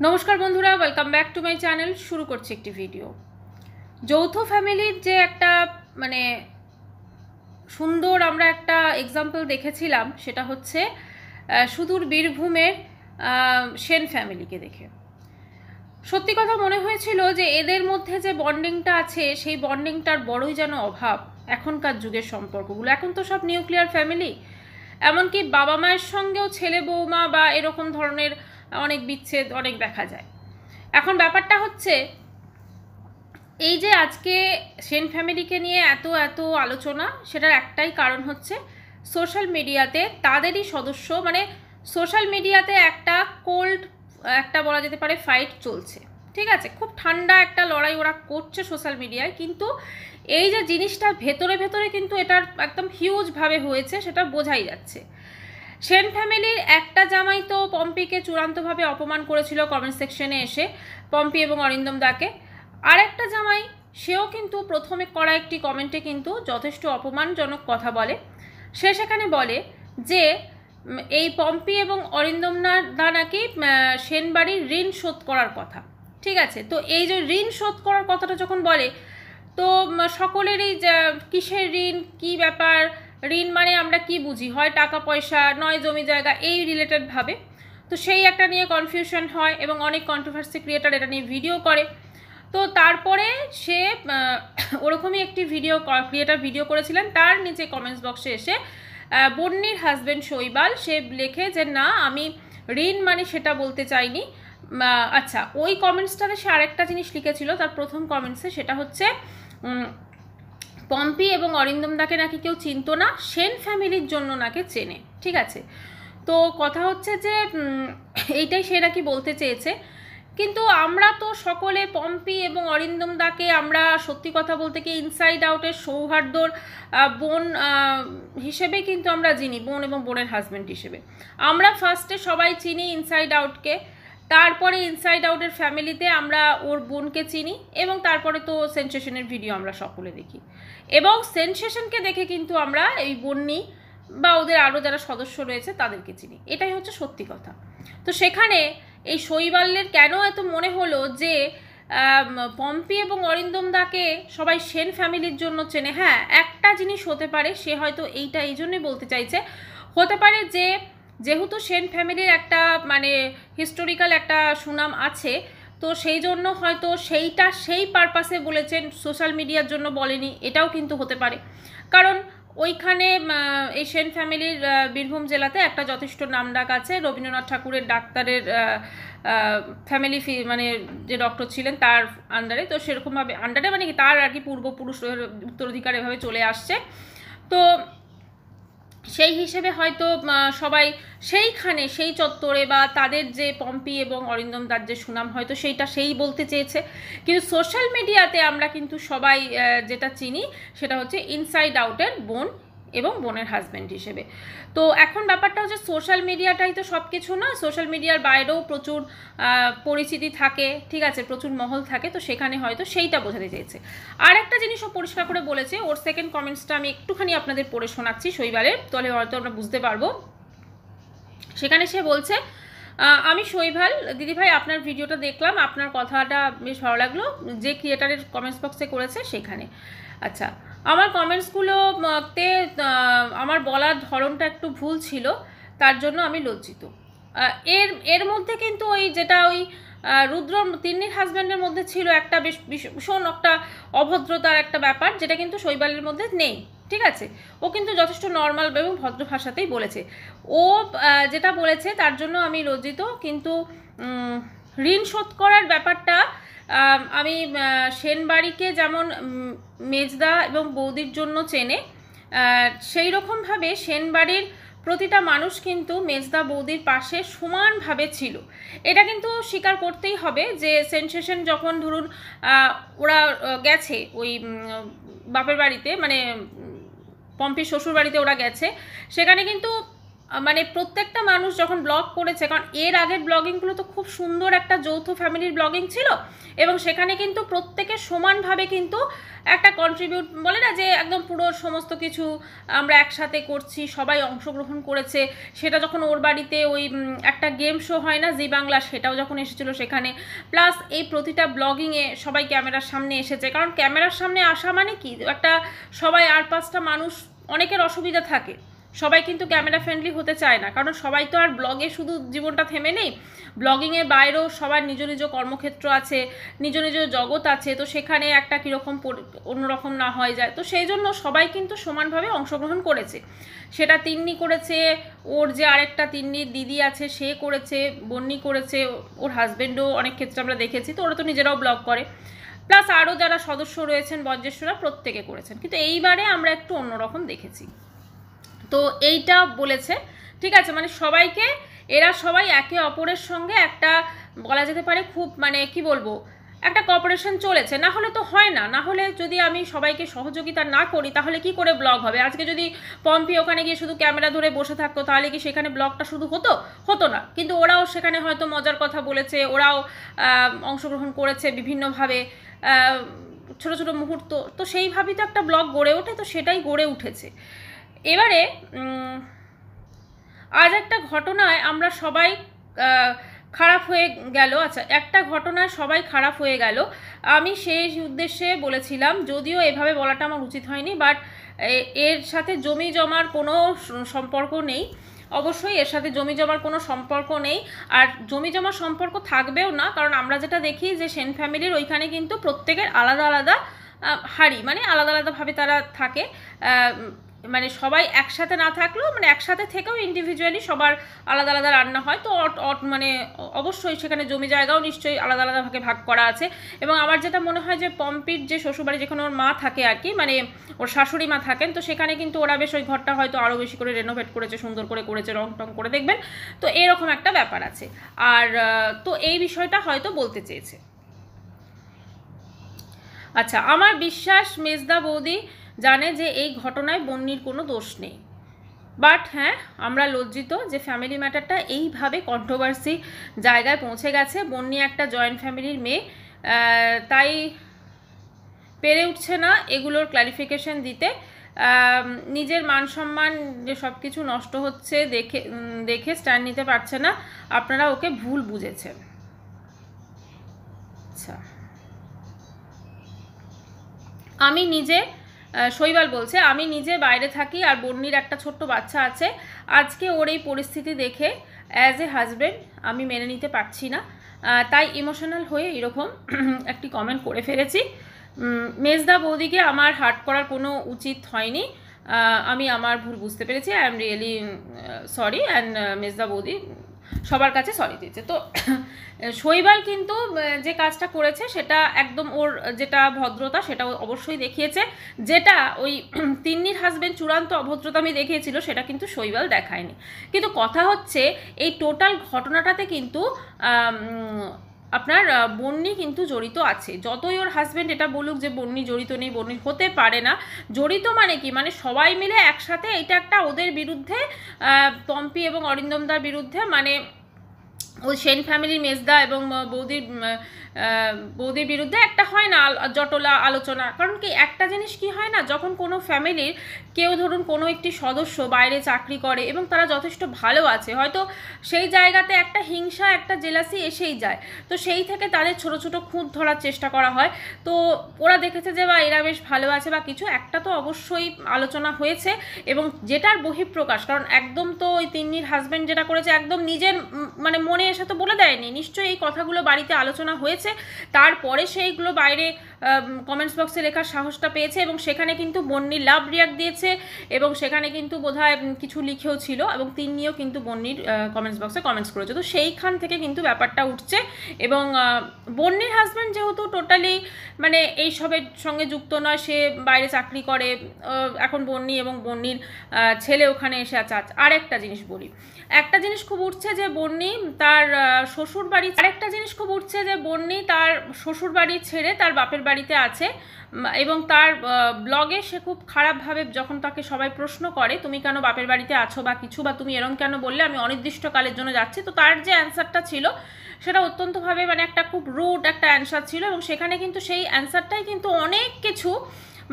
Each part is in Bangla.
নমস্কার বন্ধুরা, welcome back to my channel. শুরু করছি একটি ভিডিও। যৌথ ফ্যামিলির যে একটা মানে সুন্দর আমরা একটা এক্সাম্পল দেখেছিলাম, সেটা হচ্ছে সুদূর বীরভূমের সেন ফ্যামিলিকে দেখে সত্যি কথা মনে হয়েছিল যে এদের মধ্যে যে বন্ডিংটা আছে সেই বন্ডিংটার বড়ই যেন অভাব। এখনকার যুগের সম্পর্কগুলো, এখন তো সব নিউক্লিয়ার ফ্যামিলি, এমনকি বাবা মায়ের সঙ্গেও ছেলে বৌমা বা এরকম ধরনের অনেক বিচ্ছেদ অনেক দেখা যায়। এখন ব্যাপারটা হচ্ছে এই যে আজকে সেন ফ্যামিলিকে নিয়ে এত এত আলোচনা, সেটার একটাই কারণ হচ্ছে সোশ্যাল মিডিয়াতে তাদেরই সদস্য মানে সোশ্যাল মিডিয়াতে একটা কোল্ড একটা বলা যেতে পারে ফাইট চলছে। ঠিক আছে, খুব ঠান্ডা একটা লড়াই ওরা করছে সোশ্যাল মিডিয়ায়, কিন্তু এই যে জিনিসটা ভেতরে ভেতরে কিন্তু এটার একদম হিউজভাবে হয়েছে সেটা বোঝাই যাচ্ছে। সেন ফ্যামিলির একটা জামাই তো পম্পিকে চূড়ান্তভাবে অপমান করেছিল কমেন্ট সেকশনে এসে, পম্পি এবং অরিন্দম দাকে। আর একটা জামাই সেও কিন্তু প্রথমে করা একটি কমেন্টে কিন্তু যথেষ্ট অপমানজনক কথা বলে। সে সেখানে বলে যে এই পম্পি এবং অরিন্দম দা নাকি সেনবাড়ির ঋণ শোধ করার কথা। ঠিক আছে, তো এই যে ঋণ শোধ করার কথাটা যখন বলে, তো সকলেরই কিসের ঋণ, কি ব্যাপার, ঋণ মানে আমরা কি বুঝি, হয় টাকা পয়সা নয় জমি জায়গা, এই রিলেটেড ভাবে। তো সেই একটা নিয়ে কনফিউশন হয় এবং অনেক কন্ট্রোভার্সি ক্রিয়েটার এটা নিয়ে ভিডিও করে। তো তারপরে সে ওরকমই একটি ক্রিয়েটার ভিডিও করেছিলেন, তার নিচে কমেন্টস বক্সে এসে বন্নির হাজব্যান্ড শৈবাল সে লেখে যে না, আমি ঋণ মানে সেটা বলতে চাইনি। আচ্ছা, ওই কমেন্টসটাতে সে আরেকটা জিনিস লিখেছিল তার প্রথম কমেন্টসে, সেটা হচ্ছে পম্পি এবং অরিন্দম দাকে নাকি কেউ চিনতো না, সেন ফ্যামিলির জন্য নাকি চেনে। ঠিক আছে, তো কথা হচ্ছে যে এইটাই সে নাকি বলতে চেয়েছে। কিন্তু আমরা তো সকলে পম্পি এবং অরিন্দম দাকে আমরা সত্যি কথা বলতে কি ইনসাইড আউটের সৌহার্দ্যর বোন হিসেবে কিন্তু আমরা চিনি, বোন এবং বোনের হাজব্যান্ড হিসেবে আমরা ফার্স্টে সবাই চিনি ইনসাইড আউটকে। তারপরে ইনসাইড আউটের ফ্যামিলিতে আমরা ওর বোনকে চিনি, এবং তারপরে তো সেনসেশনের ভিডিও আমরা সকলে দেখি, এবং সেনসেশনকে দেখে কিন্তু আমরা এই বন্নি বা ওদের আরও যারা সদস্য রয়েছে তাদেরকে চিনি। এটাই হচ্ছে সত্যি কথা। তো সেখানে এই শৈবালের কেন এত মনে হলো যে পম্পি এবং অরিন্দম দাকে সবাই সেন ফ্যামিলির জন্য চেনে? হ্যাঁ, একটা জিনিস হতে পারে, সে হয়তো এইটা এই জন্যই বলতে চাইছে, হতে পারে যে যেহেতু সেন ফ্যামিলির একটা মানে হিস্টোরিক্যাল একটা সুনাম আছে, তো সেই জন্য হয়তো সেইটা সেই পারপাসে বলেছেন, সোশ্যাল মিডিয়ার জন্য বলেনি, এটাও কিন্তু হতে পারে। কারণ ওইখানে এই সেন ফ্যামিলির বীরভূম জেলাতে একটা যথেষ্ট নামডাক আছে, রবীন্দ্রনাথ ঠাকুরের ডাক্তারের ফ্যামিলি মানে যে ডক্টর ছিলেন তার আন্ডারে, তো সেরকমভাবে আন্ডারে মানে কি তার আর কি পূর্বপুরুষ উত্তরাধিকার এভাবে চলে আসছে। তো সেই হিসেবে হয়তো সবাই সেইখানে সেই চত্বরে বা তাদের যে পম্পি এবং অরিন্দম দার যে সুনাম হয়তো সেইটা সেই বলতে চেয়েছে। কিন্তু সোশ্যাল মিডিয়াতে আমরা কিন্তু সবাই যেটা চিনি সেটা হচ্ছে ইনসাইড আউটের বোন এবং বোনের হাজব্যান্ড হিসেবে। তো এখন ব্যাপারটা হচ্ছে সোশ্যাল মিডিয়াটাই তো সব কিছু না, সোশ্যাল মিডিয়ার বাইরেও প্রচুর পরিচিতি থাকে, ঠিক আছে, প্রচুর মহল থাকে, তো সেখানে হয়তো সেইটা বোঝাতে চেয়েছে। আর একটা জিনিসও পরিষ্কার করে বলেছে, ওর সেকেন্ড কমেন্টসটা আমি একটুখানি আপনাদের পড়ে শোনাচ্ছি শৈবালের, তাহলে হয়তো আমরা বুঝতে পারবো। সেখানে সে বলছে, আমি শৈবাল দিদিভাই আপনার ভিডিওটা দেখলাম, আপনার কথাটা বেশ ভালো লাগলো, যে ক্রিয়েটারের কমেন্টস বক্সে করেছে সেখানে। আচ্ছা, আমার কমেন্টসগুলোতে আমার বলার ধরনটা একটু ভুল ছিল, তার জন্য আমি লজ্জিত। এর এর মধ্যে কিন্তু ওই যেটা ওই রুদ্র তিন্নির হাজব্যান্ডের মধ্যে ছিল একটা বেশ ভীষণ একটা অভদ্রতার একটা ব্যাপার, যেটা কিন্তু শৈবালের মধ্যে নেই। ঠিক আছে, ও কিন্তু যথেষ্ট নর্মাল এবং ভদ্র ভাষাতেই বলেছে। ও যেটা বলেছে তার জন্য আমি লজ্জিত, কিন্তু ঋণ শোধ করার ব্যাপারটা আমি সেনবাড়িকে যেমন মেজদা এবং বৌদির জন্য চেনে, সেই রকমভাবে সেনবাড়ির প্রতিটা মানুষ কিন্তু মেজদা বৌদির পাশে সমানভাবে ছিল। এটা কিন্তু স্বীকার করতেই হবে যে সেনসেশন যখন ধরুন ওরা গেছে ওই বাপের বাড়িতে, মানে পম্পির শ্বশুর বাড়িতে ওরা গেছে, সেখানে কিন্তু মানে প্রত্যেকটা মানুষ যখন ব্লগ করেছে, কারণ এর আগের ব্লগিংগুলো তো খুব সুন্দর একটা যৌথ ফ্যামিলির ব্লগিং ছিল, এবং সেখানে কিন্তু প্রত্যেকে সমানভাবে কিন্তু একটা কন্ট্রিবিউট, বলে না যে একদম পুরো সমস্ত কিছু আমরা একসাথে করছি, সবাই অংশগ্রহণ করেছে। সেটা যখন ওর বাড়িতে ওই একটা গেম শো হয় না জি বাংলা, সেটাও যখন এসেছিলো সেখানে, প্লাস এই প্রতিটা ব্লগিংয়ে সবাই ক্যামেরার সামনে এসেছে। কারণ ক্যামেরার সামনে আসা মানে কি, একটা সবাই আর 5টা মানুষ, অনেকের অসুবিধা থাকে, সবাই কিন্তু ক্যামেরা ফ্রেন্ডলি হতে চায় না, কারণ সবাই তো আর ব্লগে শুধু জীবনটা থেমে নেই, ব্লগিংয়ের বাইরেও সবার নিজ নিজ কর্মক্ষেত্র আছে, নিজ নিজ জগৎ আছে, তো সেখানে একটা কীরকম অন্যরকম না হয়ে যায়। তো সেই জন্য সবাই কিন্তু সমানভাবে অংশগ্রহণ করেছে। সেটা তিন্নি করেছে, ওর যে আরেকটা তিন্নির দিদি আছে সে করেছে, বন্নি করেছে, ওর হাজব্যান্ডও অনেক ক্ষেত্রে আমরা দেখেছি, তো ওরা তো নিজেরাও ব্লগ করে, প্লাস আরও যারা সদস্য রয়েছেন বয়োজ্যেষ্ঠরা প্রত্যেকে করেছেন। কিন্তু এইবারে আমরা একটু অন্যরকম দেখেছি। তো এইটা বলেছে, ঠিক আছে, মানে সবাইকে, এরা সবাই একে অপরের সঙ্গে একটা বলা যেতে পারে খুব মানে কি বলবো, একটা কপারেশন চলেছে। না হলে তো হয় না, না হলে যদি আমি সবাইকে সহযোগিতা না করি তাহলে কি করে ব্লগ হবে? আজকে যদি পম্পি ওখানে গিয়ে শুধু ক্যামেরা ধরে বসে থাকতো তাহলে কি সেখানে ব্লগটা শুধু হতো না। কিন্তু ওরাও সেখানে হয়তো মজার কথা বলেছে, ওরাও অংশগ্রহণ করেছে বিভিন্নভাবে, ছোট ছোট মুহূর্ত, তো সেইভাবেই তো একটা ব্লগ গড়ে ওঠে, তো সেটাই গড়ে উঠেছে। এবারে আজ একটা ঘটনায় আমরা সবাই খারাপ হয়ে গেল। আচ্ছা, একটা ঘটনায় সবাই খারাপ হয়ে গেল, আমি সেই উদ্দেশ্যে বলেছিলাম, যদিও এভাবে বলাটা আমার উচিত হয়নি, বাট এর সাথে জমি জমার কোনো সম্পর্ক নেই, অবশ্যই এর সাথে জমি জমার কোনো সম্পর্ক নেই, আর জমি জমার সম্পর্ক থাকবেও না, কারণ আমরা যেটা দেখি যে সেন ফ্যামিলির ওইখানে কিন্তু প্রত্যেকের আলাদা আলাদা হাড়ি, মানে আলাদা আলাদাভাবে তারা থাকে, মানে সবাই একসাথে না থাকলেও, মানে একসাথে থেকেও ইন্ডিভিজুয়ালি সবার আলাদা আলাদা রান্না হয়। তো মানে অবশ্যই সেখানে জমি জায়গাও নিশ্চয়ই আলাদা আলাদাভাবে ভাগ করা আছে। এবং আমার যেটা মনে হয় যে পম্পির যে শ্বশুরবাড়ি, যেখানে ওর মা থাকে আর কি, মানে ওর শাশুড়ি মা থাকেন, তো সেখানে কিন্তু ওরা বেশ ওই ঘরটা হয়তো আরও বেশি করে রেনোভেট করেছে, সুন্দর করে করেছে, রং টং করে দেখবেন, তো এরকম একটা ব্যাপার আছে। আর তো এই বিষয়টা হয়তো বলতে চেয়েছে। আচ্ছা, আমার বিশ্বাস মেজদা বৌদি জানে যে এই ঘটনায় বন্নির কোনো দোষ নেই, বাট হ্যাঁ, আমরা লজ্জিত যে ফ্যামিলি ম্যাটারটা এইভাবে কন্ট্রোভার্সি জায়গায় পৌঁছে গেছে। বন্নি একটা জয়েন্ট ফ্যামিলির মেয়ে, তাই পেরে উঠছে না এগুলোর ক্লারিফিকেশন দিতে, নিজের মান সম্মান যে সব কিছু নষ্ট হচ্ছে দেখে স্ট্যান্ড নিতে পারছে না, আপনারা ওকে ভুল বুঝেছেন। আচ্ছা, আমি নিজে, শৈবাল বলছে, আমি নিজে বাইরে থাকি আর বন্নির একটা ছোট্ট বাচ্চা আছে, আজকে ওর এই পরিস্থিতি দেখে অ্যাজ এ হাজব্যান্ড আমি মেনে নিতে পারছি না, তাই ইমোশনাল হয়ে এরকম একটি কমেন্ট করে ফেলেছি। মেজদা বৌদিকে আমার হার্ট করার কোনো উচিত হয়নি, আমি আমার ভুল বুঝতে পেরেছি, I am really sorry, and মেজদা বৌদি সবার কাছে সরি দিয়েছে। তো শৈবাল কিন্তু যে কাজটা করেছে সেটা একদম ওর যেটা ভদ্রতা সেটা অবশ্যই দেখিয়েছে, যেটা ওই তিন্নির হাজবেন্ড চূড়ান্ত অভদ্রতামি দেখিয়েছিল সেটা কিন্তু শৈবাল দেখায়নি। কিন্তু কথা হচ্ছে এই টোটাল ঘটনাটাতে কিন্তু আপনার বন্নি কিন্তু জড়িত আছে, যতই ওর হাজব্যান্ড এটা বলুক যে বন্নি জড়িত নেই, বন্নি হতে পারে না জড়িত, মানে কি, মানে সবাই মিলে একসাথে এটা একটা ওদের বিরুদ্ধে, পম্পি এবং অরিন্দমদার বিরুদ্ধে, মানে ওই সেন ফ্যামিলির মেজদা এবং বৌদির বিরুদ্ধে একটা হয় না জটলা আলোচনা। কারণ কি, একটা জিনিস কি হয় না, যখন কোনো ফ্যামিলির কেউ ধরুন কোনো একটি সদস্য বাইরে চাকরি করে এবং তারা যথেষ্ট ভালো আছে, হয়তো সেই জায়গাতে একটা হিংসা, একটা জেলাসি এসেই যায়, তো সেই থেকে তাদের ছোট ছোট খুঁত ধরার চেষ্টা করা হয়। তো ওরা দেখেছে যে বা এরা বেশ ভালো আছে বা কিছু একটা, তো অবশ্যই আলোচনা হয়েছে, এবং যেটার বহিঃপ্রকাশ, কারণ একদম তো ওই তিন্নির হাজব্যান্ড যেটা করেছে একদম নিজের মানে মনে এসে তো বলে দেয়নি, নিশ্চয়ই এই কথাগুলো বাড়িতে আলোচনা হয়েছে, তারপরে সেইগুলো বাইরে কমেন্টস বক্সে লেখার সাহসটা পেয়েছে, এবং সেখানে কিন্তু বন্নির লাভ রিয়াক্ট দিয়েছে, এবং সেখানে কিন্তু বোধহয় কিছু লিখেও ছিল, এবং তিনিও কিন্তু বন্নির কমেন্টস বক্সে কমেন্টস করেছে, তো সেইখান থেকে কিন্তু ব্যাপারটা উঠছে। এবং বন্নির হাজব্যান্ড যেহেতু টোটালি মানে এইসবের সঙ্গে যুক্ত নয়, সে বাইরে চাকরি করে, এখন বন্নি এবং বন্নির ছেলে ওখানে এসে আছে। আরেকটা জিনিস বলি, একটা জিনিস খুব উঠছে যে বন্নি তার শ্বশুর বাড়ি, আরেকটা জিনিস খুব উঠছে যে বন্নি তার শ্বশুর বাড়ি ছেড়ে তার বাপের বাড়িতে আছে এবং তার ব্লগে সে খুব খারাপভাবে যখন তাকে সবাই প্রশ্ন করে তুমি কেন বাপের বাড়িতে আছো বা কিছু, বা তুমি এরম কেন বললে, আমি অনির্দিষ্টকালের জন্য যাচ্ছি, তো তার যে অ্যান্সারটা ছিল সেটা অত্যন্তভাবে মানে একটা খুব রুড একটা অ্যান্সার ছিল, এবং সেখানে কিন্তু সেই অ্যান্সারটাই কিন্তু অনেক কিছু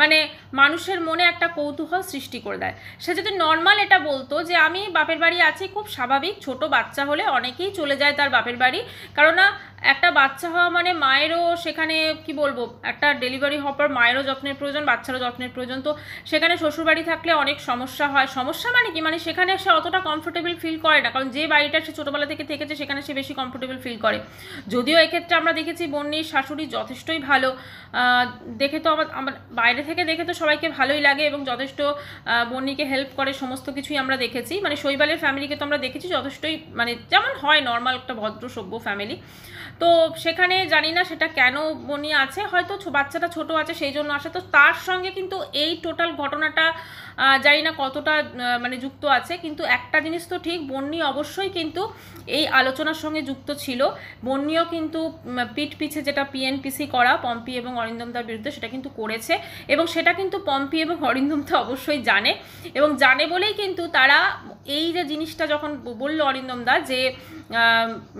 মানে মানুষের মনে একটা কৌতূহল সৃষ্টি করে দেয়। সে যদি নর্মাল এটা বলতো যে আমি বাপের বাড়ি আছি, খুব স্বাভাবিক, ছোট বাচ্চা হলে অনেকেই চলে যায় তার বাপের বাড়ি, কারণ না একটা বাচ্চা হওয়া মানে মায়েরও সেখানে কি বলবো, একটা ডেলিভারি হওয়ার পর মায়েরও যত্নের প্রয়োজন, বাচ্চারও যত্নের প্রয়োজন, তো সেখানে শ্বশুরবাড়ি থাকলে অনেক সমস্যা হয়। সমস্যা মানে কি, মানে সেখানে সে অতটা কমফোর্টেবল ফিল করে না, কারণ যে বাড়িটা সে ছোটোবেলা থেকে থেকেছে সেখানে সে বেশি কমফোর্টেবল ফিল করে। যদিও এক্ষেত্রে আমরা দেখেছি বন্নির শাশুড়ি যথেষ্টই ভালো, দেখে তো আমার বাইরে থেকে দেখে তো সবাইকে ভালোই লাগে এবং যথেষ্ট বন্নিকে হেল্প করে, সমস্ত কিছুই আমরা দেখেছি, মানে শৈবালের ফ্যামিলিকে তো আমরা দেখেছি যথেষ্টই মানে যেমন হয় নর্মাল একটা ভদ্র সভ্য ফ্যামিলি। তো সেখানে জানি না সেটা কেন বন্নি আছে, হয়তো বাচ্চাটা ছোট আছে সেই জন্য আসে। তো তার সঙ্গে কিন্তু এই টোটাল ঘটনাটা জানি না কতটা মানে যুক্ত আছে, কিন্তু একটা জিনিস তো ঠিক, বন্নি অবশ্যই কিন্তু এই আলোচনার সঙ্গে যুক্ত ছিল। বন্নিও কিন্তু পিঠ পিছে যেটা পিএনপিসি করা পম্পি এবং অরিন্দমদার বিরুদ্ধে সেটা কিন্তু করেছে, এবং সেটা কিন্তু পম্পি এবং অরিন্দমদা অবশ্যই জানে, এবং জানে বলেই কিন্তু তারা এই যে জিনিসটা যখন বললো অরিন্দমদা যে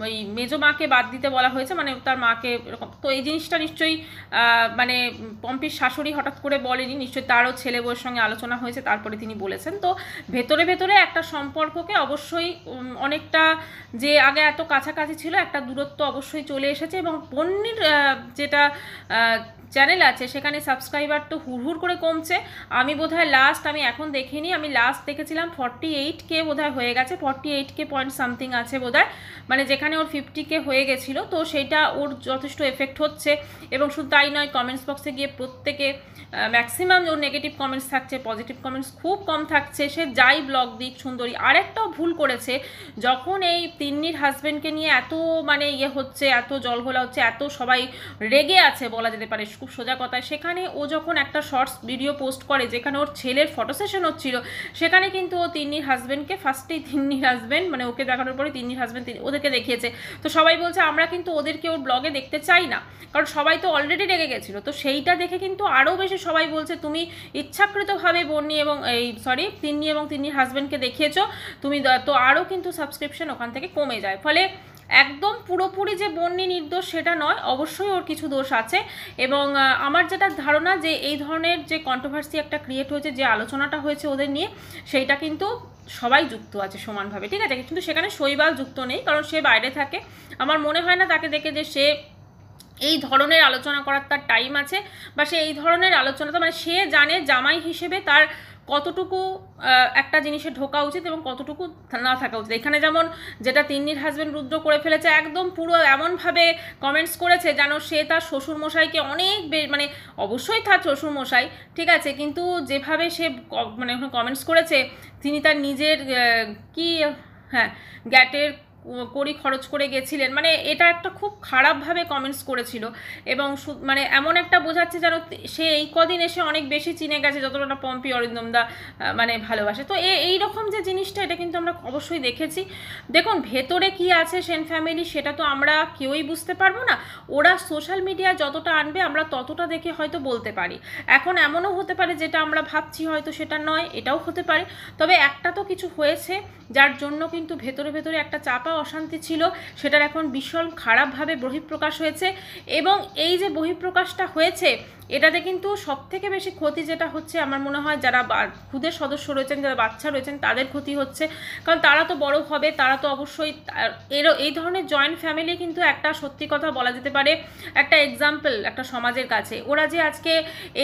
ওই মেজো মাকে বাদ দিতে বলা হয়েছে, মানে তার মাকে এরকম, তো এই জিনিসটা নিশ্চয়ই মানে পম্পির শাশুড়ি হঠাৎ করে বলেনি, নিশ্চয়ই তারও ছেলে বউয়ের সঙ্গে আলোচনা হয়েছে তারপরে তিনি বলেছেন। তো ভেতরে ভেতরে একটা সম্পর্ককে অবশ্যই অনেকটা, যে আগে এত কাছাকাছি ছিল একটা দূরত্ব অবশ্যই চলে এসেছে, এবং বন্নির যেটা চ্যানেল আছে সেখানে সাবস্ক্রাইবার তো হুড়হুড় করে কমছে। আমি বোধহয় লাস্ট, আমি এখন দেখিনি, আমি লাস্ট দেখেছিলাম 48K বোধহয় হয়ে গেছে, 48K পয়েন্ট সামথিং আছে বোধহয়, মানে যেখানে ওর 50K হয়ে গেছিলো, তো সেটা ওর যথেষ্ট এফেক্ট হচ্ছে। এবং শুধু তাই নয়, কমেন্টস বক্সে গিয়ে প্রত্যেকে ম্যাক্সিমাম ওর নেগেটিভ কমেন্টস থাকছে, পজিটিভ কমেন্টস খুব কম থাকছে, সে যাই ব্লগ দিক সুন্দরী। আরেকটাও ভুল করেছে, যখন এই তিন্নির হাজব্যান্ডকে নিয়ে এত মানে ইয়ে হচ্ছে, এত জলঘোলা হচ্ছে, এত সবাই রেগে আছে বলা যেতে পারে খুব সোজা কথায়, সেখানে ও যখন একটা শর্টস ভিডিও পোস্ট করে যেখানে ওর ছেলের ফটো সেশন হচ্ছিল, সেখানে কিন্তু ও তিন্নির হাজব্যান্ডকে ফার্স্টেই তিন্নির হাজব্যান্ড মানে ওকে দেখানোর পরে তিন্নির হাজব্যান্ড ওদেরকে দেখিয়েছে। তো সবাই বলছে আমরা কিন্তু ওদেরকে ওর ব্লগে দেখতে চাই না, কারণ সবাই তো অলরেডি রেগে গেছিলো। তো সেইটা দেখে কিন্তু আরও বেশি সবাই বলছে তুমি ইচ্ছাকৃতভাবে বন্নি এবং তিন্নি এবং তিন্নির হাজব্যান্ডকে দেখিয়েছো তুমি, তো আরও কিন্তু সাবস্ক্রিপশন ওখান থেকে কমে যায়। ফলে একদম পুরোপুরি যে বন্নি নির্দোষ সেটা নয়, অবশ্যই ওর কিছু দোষ আছে। এবং আমার যেটা ধারণা যে এই ধরনের যে কন্ট্রোভার্সি একটা ক্রিয়েট হয়েছে, যে আলোচনাটা হয়েছে ওদের নিয়ে, সেইটা কিন্তু সবাই যুক্ত আছে সমানভাবে, ঠিক আছে, কিন্তু সেখানে শৈবাল যুক্ত নেই, কারণ সে বাইরে থাকে। আমার মনে হয় না তাকে দেখে যে সে এই ধরনের আলোচনা করার তার টাইম আছে, বা সে এই ধরনের আলোচনা, তো মানে সে জানে জামাই হিসেবে তার কতটুকু একটা জিনিসে ঢোকা উচিত এবং কতটুকু না থাকা উচিত। এখানে যেমন যেটা তিন্নির হাজব্যান্ড রুদ্র করে ফেলেছে, একদম পুরো এমনভাবে কমেন্টস করেছে যেন সে তার শ্বশুরমশাইকে অনেক মানে অবশ্যই তার শ্বশুরমশাই, ঠিক আছে, কিন্তু যেভাবে সে মানে কমেন্টস করেছে, তিনি তার নিজের কি গ্যাটের কড়ি খরচ করে গেছিলেন, মানে এটা একটা খুব খারাপভাবে কমেন্টস করেছিল, এবং মানে এমন একটা বোঝাচ্ছে যেন সে এই কদিন এসে অনেক বেশি চিনে গেছে যতটা পম্পি অরিন্দমদা মানে ভালোবাসে। তো এই রকম যে জিনিসটা, এটা কিন্তু আমরা অবশ্যই দেখেছি। দেখুন ভেতরে কি আছে সেন ফ্যামিলি, সেটা তো আমরা কেউই বুঝতে পারবো না, ওরা সোশ্যাল মিডিয়া যতটা আনবে আমরা ততটা দেখে হয়তো বলতে পারি। এখন এমনও হতে পারে যেটা আমরা ভাবছি হয়তো সেটা নয়, এটাও হতে পারে। তবে একটা তো কিছু হয়েছে যার জন্য কিন্তু ভেতরে ভেতরে একটা চাপা অশান্তি ছিল, সেটার এখন ভীষণ খারাপভাবে বহিঃপ্রকাশ হয়েছে। এবং এই যে বহিঃপ্রকাশটা হয়েছে, এটাতে কিন্তু সবথেকে বেশি ক্ষতি যেটা হচ্ছে আমার মনে হয় যারা খুদের সদস্য রয়েছেন, যারা বাচ্চা রয়েছেন, তাদের ক্ষতি হচ্ছে, কারণ তারা তো বড় হবে, তারা তো অবশ্যই এই ধরনের জয়েন্ট ফ্যামিলি কিন্তু একটা সত্যি কথা বলা যেতে পারে একটা এক্সাম্পল একটা সমাজের কাছে। ওরা যে আজকে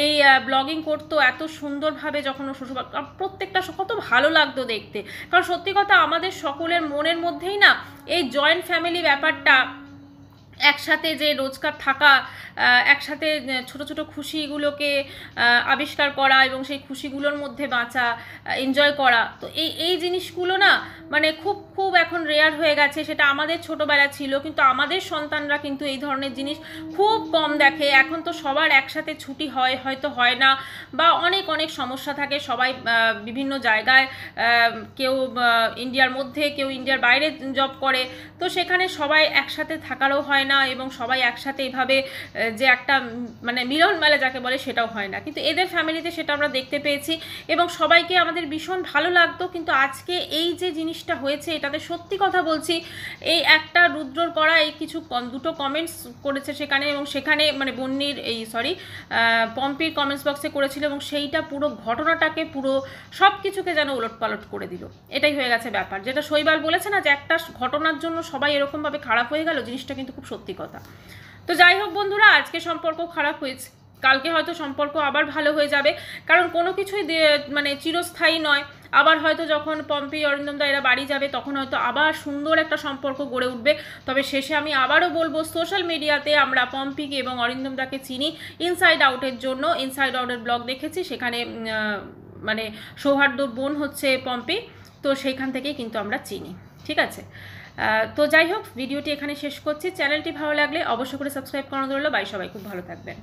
এই ব্লগিং করতো এত সুন্দরভাবে, যখন ও শ্বশুর প্রত্যেকটা কত ভালো লাগতো দেখতে, কারণ সত্যি কথা আমাদের সকলের মনের মধ্যেই না এই জয়েন্ট ফ্যামিলি ব্যাপারটা, একসাথে যে রোজকার থাকা, একসাথে ছোট ছোট খুশিগুলোকে আবিষ্কার করা এবং সেই খুশিগুলোর মধ্যে বাঁচা, এনজয় করা, তো এই জিনিসগুলো না মানে খুব খুব এখন রেয়ার হয়ে গেছে। সেটা আমাদের ছোটোবেলা ছিল, কিন্তু আমাদের সন্তানরা কিন্তু এই ধরনের জিনিস খুব কম দেখে। এখন তো সবার একসাথে ছুটি হয়, হয়তো হয় না, বা অনেক অনেক সমস্যা থাকে, সবাই বিভিন্ন জায়গায়, কেউ ইন্ডিয়ার মধ্যে, কেউ ইন্ডিয়ার বাইরে জব করে, তো সেখানে সবাই একসাথে থাকারও হয় না, এবং সবাই একসাথে এইভাবে যে একটা মানে মিলন মেলা যাকে বলে সেটাও হয় না, কিন্তু এদের ফ্যামিলিতে সেটা আমরা দেখতে পেয়েছি এবং সবাইকে আমাদের ভীষণ ভালো লাগতো। কিন্তু আজকে এই যে জিনিসটা হয়েছে এটাতে সত্যি কথা বলছি, এই একটা রুদ্রর করা এই কিছু দুটো কমেন্টস করেছে সেখানে, এবং সেখানে মানে বন্নির পম্পির কমেন্টস বক্সে করেছিল, এবং সেইটা পুরো ঘটনাটাকে পুরো সব কিছুকে যেন ওলটপালট করে দিল। এটাই হয়ে গেছে ব্যাপার, যেটা শৈবাল বলেছে না যে একটা ঘটনার জন্য সবাই এরকমভাবে খারাপ হয়ে গেল, জিনিসটা কিন্তু খুব সত্যি কথা। তো যাই হোক বন্ধুরা, আজকে সম্পর্ক খারাপ হয়েছে, কালকে হয়তো সম্পর্ক আবার ভালো হয়ে যাবে, কারণ কোনো কিছুই মানে চিরস্থায়ী নয়। আবার হয়তো যখন পম্পি অরিন্দমদা এরা বাড়ি যাবে তখন হয়তো আবার সুন্দর একটা সম্পর্ক গড়ে উঠবে। তবে শেষে আমি আবারও বলবো, সোশ্যাল মিডিয়াতে আমরা পম্পিকে এবং অরিন্দমদাকে চিনি ইনসাইড আউটের জন্য। ইনসাইড আউটের ব্লগ দেখেছি, সেখানে মানে সৌহার্দ্যর বোন হচ্ছে পম্পি, তো সেইখান থেকেই কিন্তু আমরা চিনি। ঠিক আছে, তো যাই হোক, ভিডিওটি এখানে শেষ করছি। চ্যানেলটি ভালো লাগলে অবশ্যই করে সাবস্ক্রাইব করানো রইল। বাই, সবাই খুব ভালো থাকবেন।